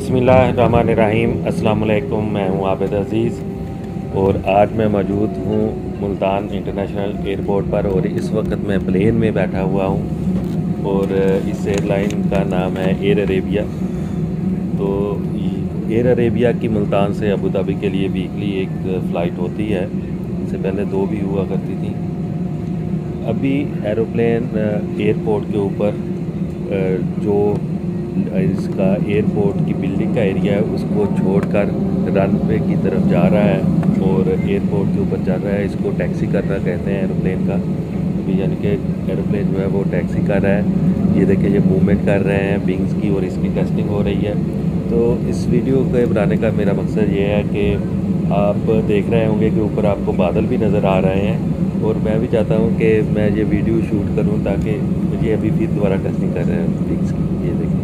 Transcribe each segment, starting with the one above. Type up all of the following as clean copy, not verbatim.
बिस्मिल्लाहिर्रहमानिर्रहीम। अस्सलाम वालेकुम। मैं हूं आबिद अज़ीज़ और आज मैं मौजूद हूं मुल्तान इंटरनेशनल एयरपोर्ट पर और इस वक्त मैं प्लेन में बैठा हुआ हूं और इस एयरलाइन का नाम है एयर अरेबिया। तो एयर अरेबिया की मुल्तान से अबू धाबी के लिए वीकली एक फ़्लाइट होती है। इससे पहले दो भी हुआ करती थी। अभी एरोप्लेन एयरपोर्ट के ऊपर जो इसका एयरपोर्ट की बिल्डिंग का एरिया है उसको छोड़कर रनवे की तरफ जा रहा है और एयरपोर्ट के ऊपर चल रहा है। इसको टैक्सी करना कहते हैं एरोप्लेन का। अभी यानी कि एरोप्लेन जो है वो टैक्सी कर रहा है। ये देखिए, ये मूवमेंट कर रहे हैं विंग्स की और इसकी टेस्टिंग हो रही है। तो इस वीडियो को बनाने का मेरा मकसद ये है कि आप देख रहे होंगे कि ऊपर आपको बादल भी नज़र आ रहे हैं और मैं भी चाहता हूँ कि मैं ये वीडियो शूट करूँ ताकि मुझे अभी फिर दोबारा टेस्टिंग कर रहे हैं विंग्स की। ये देखिए,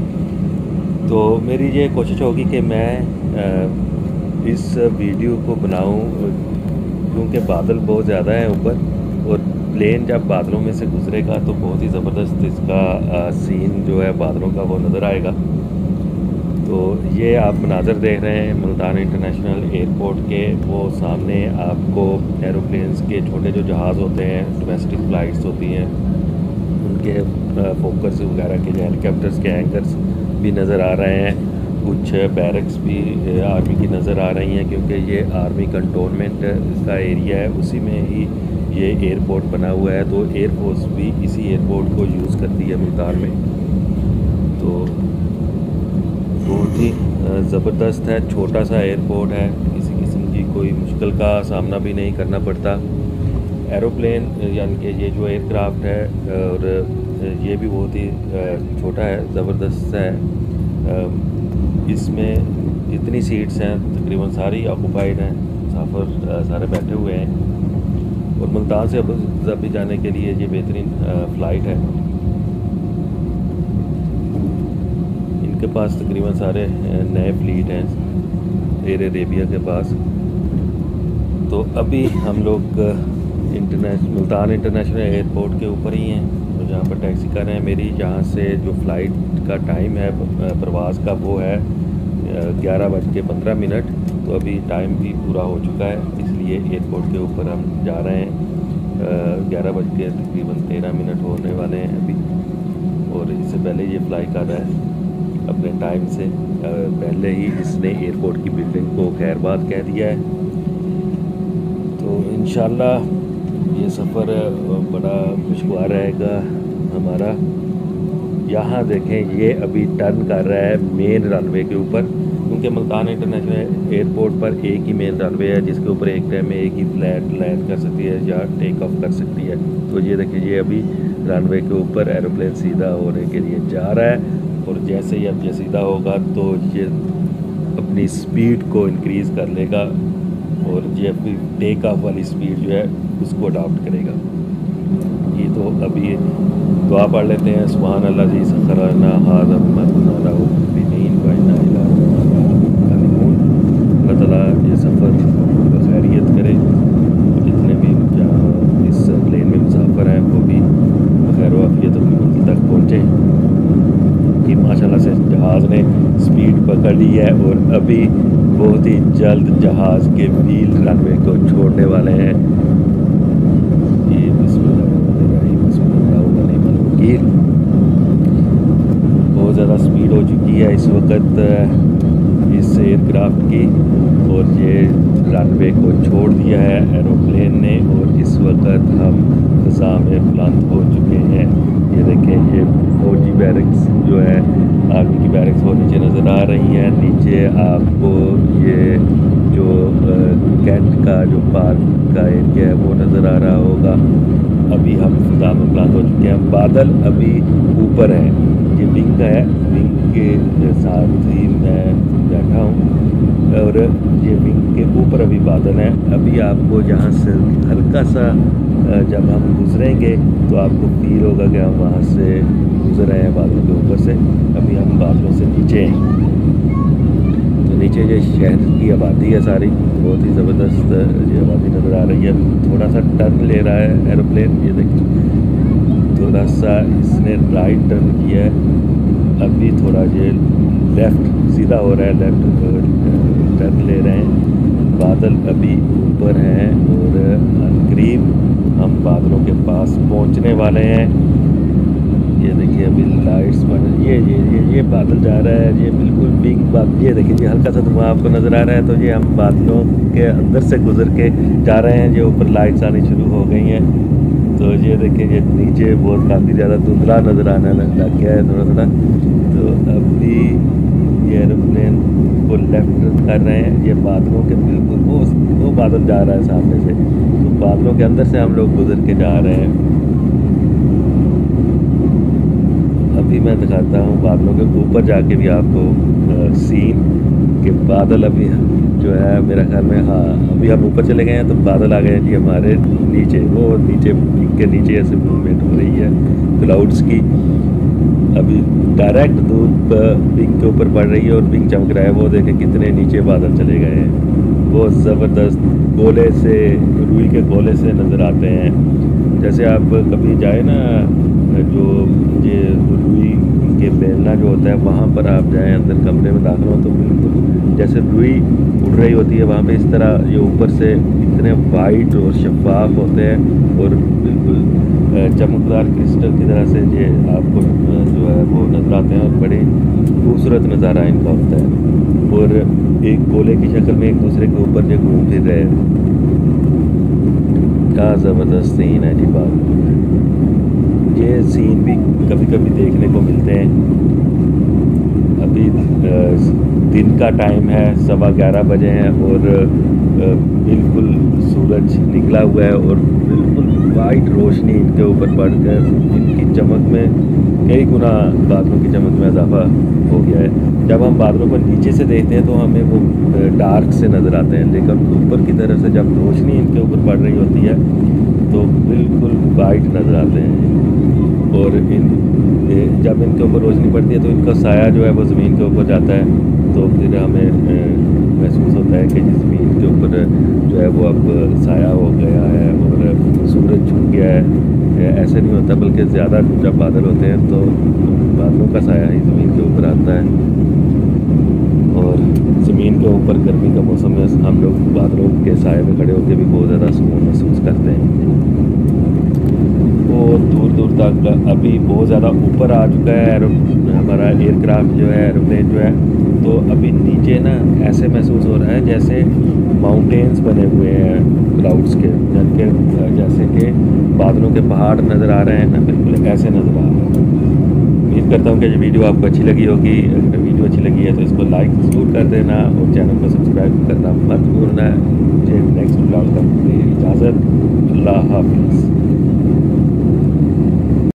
तो मेरी ये कोशिश होगी कि मैं इस वीडियो को बनाऊं क्योंकि बादल बहुत ज़्यादा हैं ऊपर और प्लेन जब बादलों में से गुजरेगा तो बहुत ही ज़बरदस्त इसका सीन जो है बादलों का वो नज़र आएगा। तो ये आप मनाज़र देख रहे हैं मुल्तान इंटरनेशनल एयरपोर्ट के। वो सामने आपको एरोप्लेन्स के छोटे जो जहाज़ होते हैं, डोमेस्टिक फ़्लाइट्स होती हैं, उनके फोकस वगैरह के जो हेलीकॉप्टर्स के एंकर्स भी नज़र आ रहे हैं। कुछ बैरक्स भी आर्मी की नज़र आ रही हैं क्योंकि ये आर्मी कंटोनमेंट का एरिया है, उसी में ही ये एयरपोर्ट बना हुआ है। तो एयरफोर्स भी इसी एयरपोर्ट को यूज़ करती है मुल्तान में। तो बहुत ही ज़बरदस्त है, छोटा सा एयरपोर्ट है, किसी किस्म की कोई मुश्किल का सामना भी नहीं करना पड़ता। एरोप्लेन यानी कि ये जो एयरक्राफ्ट है और ये भी बहुत ही छोटा है, ज़बरदस्त है। इसमें जितनी सीट्स हैं तकरीबन सारी ऑक्यूपाइड हैं, मुसाफिर सारे बैठे हुए हैं और मुल्तान से अबू धाबी जाने के लिए ये बेहतरीन फ़्लाइट है। इनके पास तकरीबन सारे नए फ्लीट हैं एयर अरेबिया के पास। तो अभी हम लोग मुल्तान इंटरनेशनल एयरपोर्ट के ऊपर ही हैं और जहाँ पर टैक्सी कर रहे हैं। मेरी यहाँ से जो फ़्लाइट का टाइम है प्रवास का वो है 11:15। तो अभी टाइम भी पूरा हो चुका है, इसलिए एयरपोर्ट के ऊपर हम जा रहे हैं। 11:13 होने वाले हैं अभी और इससे पहले ये फ्लाई कर रहा है अपने टाइम से पहले ही। इसने एयरपोर्ट की बिल्डिंग को खैरबाद कह दिया है। तो इंशाल्लाह ये सफ़र बड़ा खुशगवार रहेगा हमारा। यहाँ देखें, ये अभी टर्न कर रहा है मेन रनवे के ऊपर क्योंकि मुल्तान इंटरनेशनल एयरपोर्ट पर एक ही मेन रनवे है जिसके ऊपर एक टाइम में एक ही फ्लाइट लैंड कर सकती है या टेक ऑफ कर सकती है। तो ये देखिए, ये अभी रनवे के ऊपर एरोप्लेन सीधा होने के लिए जा रहा है और जैसे ही अब ये सीधा होगा तो ये अपनी स्पीड को इंक्रीज़ कर लेगा और ये अपनी टेक ऑफ वाली स्पीड जो है उसको अडॉप्ट करेगा। ये तो अभी दुआ पढ़ लेते हैं। सुभान अल्लाह जी सखरना हाज़ा बिमा कुन्ना लहू मुक़रिनीन व इन्ना इला रब्बिना लकादिमून। अल्लाह ताला ये सफ़र खैरियत करे, जितने भी इस प्लेन में मुसाफिर हैं वो भी खैर वाफियत अपनी मंजिल तक पहुँचे। कि माशाल्लाह से जहाज़ ने स्पीड पकड़ ली है और अभी बहुत ही जल्द जहाज़ के व्हील रनवे को छोड़ने वाले हैं। ये बहुत ज़्यादा स्पीड हो चुकी है इस वक्त इस एयरक्राफ्ट की और ये रनवे को छोड़ दिया है एरोप्लेन ने और इस वक्त हम फ़ज़ा में बुलंद हो चुके हैं। ये देखें, ये फौजी बैरक्स जो है आर्मी की बैरक्स वो नीचे नज़र आ रही हैं। नीचे आपको ये जो कैंट का जो पार्क का एरिया है वो नज़र आ रहा होगा। अभी हम फ़ज़ा में बुलंद हो चुके हैं। बादल अभी ऊपर है, ये विंग का है, विंग के साथ ही मैं बैठा हूँ और ये विंग के ऊपर अभी बादल हैं। अभी आपको यहाँ से हल्का सा जब हम गुजरेंगे तो आपको फील होगा कि हम वहाँ से गुजर रहे हैं बादलों के ऊपर से। अभी हम बादलों से नीचे हैं, तो नीचे ये शहर की आबादी है सारी, बहुत ही ज़बरदस्त ये आबादी नज़र आ रही है। थोड़ा सा टर्न ले रहा है एरोप्लेन, ये देखिए थोड़ा सा इसने राइट टर्न किया है। अभी थोड़ा ये लेफ़्ट सीधा हो रहा है, लेफ़्ट टर्न ले रहे हैं। बादल अभी ऊपर हैं और करीब हम बादलों के पास पहुंचने वाले हैं। ये देखिए अभी लाइट्स बन, ये बादल जा रहा है, ये बिल्कुल पिंक बादल। ये देखिए, ये हल्का सा धुआं आपको नज़र आ रहा है, तो ये हम बादलों के अंदर से गुजर के जा रहे हैं। ये ऊपर लाइट्स आनी शुरू हो गई हैं। तो ये देखिए, ये नीचे बहुत काफ़ी ज़्यादा धुंधला नज़र आने लग गया है थोड़ा थोड़ा। तो अभी ये एरोप्लेन को लेफ्ट कर रहे हैं। ये बादलों के बिल्कुल वो बादल जा रहा है सामने से, तो बादलों के अंदर से हम लोग गुजर के जा रहे हैं। अभी मैं दिखाता हूँ बादलों के ऊपर जाके भी आपको सीन के बादल। अभी जो है मेरा ख्याल में, हाँ अभी हम ऊपर चले गए हैं तो बादल आ गए हैं जी हमारे नीचे। वो नीचे पिंक के नीचे ऐसे मूवमेंट हो रही है क्लाउड्स की। अभी डायरेक्ट धूप पिंक के ऊपर पड़ रही है और पिंक चमक रहा है। वो देखें कितने नीचे बादल चले गए हैं। वो ज़बरदस्त गोले से, रुई के गोले से नज़र आते हैं। जैसे आप कभी जाए ना, जो ये रुई के बेलना जो होता है वहाँ पर आप जाएं, अंदर कमरे में दाखिल हो, तो बिल्कुल जैसे रुई उड़ रही होती है वहाँ पे, इस तरह ये ऊपर से इतने वाइट और शफाफ होते हैं और बिल्कुल चमकदार क्रिस्टल की तरह से ये आपको जो है वो नज़र आते हैं और बड़े खूबसूरत नज़ारा इनका होता है। और एक गोले की शक्ल में एक दूसरे के ऊपर जो घूम फिर रहे हैं। क्या ज़बरदस्त सीन है जी बात। ये सीन भी कभी कभी देखने को मिलते हैं। अभी दिन का टाइम है, 11:15 बजे हैं और बिल्कुल सूरज निकला हुआ है और बिल्कुल वाइट रोशनी इनके ऊपर पड़कर इनकी चमक में कई गुना बादलों की चमक में इजाफा हो गया है। जब हम बादलों को नीचे से देखते हैं तो हमें वो डार्क से नज़र आते हैं, लेकिन ऊपर की तरफ से जब रोशनी इनके ऊपर पड़ रही होती है तो बिल्कुल वाइट नज़र आते हैं। और जब इनके ऊपर रोशनी पड़ती है तो इनका साया जो है वो ज़मीन के ऊपर जाता है, तो फिर हमें महसूस होता है कि ज़मीन के ऊपर जो है वो अब साया हो गया है और सूरज छुप गया है। ऐसे नहीं होता, बल्कि ज़्यादा जब बादल होते हैं तो बादलों का साया ही ज़मीन के ऊपर आता है। और ज़मीन के ऊपर गर्मी का मौसम में हम लोग बादलों के साए में खड़े होकर भी बहुत ज़्यादा सुकून महसूस करते हैं। वो दूर दूर तक अभी बहुत ज़्यादा ऊपर आ चुका है हमारा एयरक्राफ्ट जो है, एरोप्लेन जो है। तो अभी नीचे ना ऐसे महसूस हो रहा है जैसे माउंटेन्स बने हुए हैं क्लाउड्स के, जैसे कि बादलों के पहाड़ नज़र आ रहे हैं ना, बिल्कुल ऐसे नज़र आ रहे हैं। उम्मीद करता हूँ कि ये वीडियो आपको अच्छी लगी होगी। अगर वीडियो अच्छी लगी है तो इसको लाइक ज़रूर कर देना और चैनल को सब्सक्राइब करना मत भूलना। मुझे नेक्स्ट ब्लॉग तक इजाज़त। अल्लाह हाफिज़।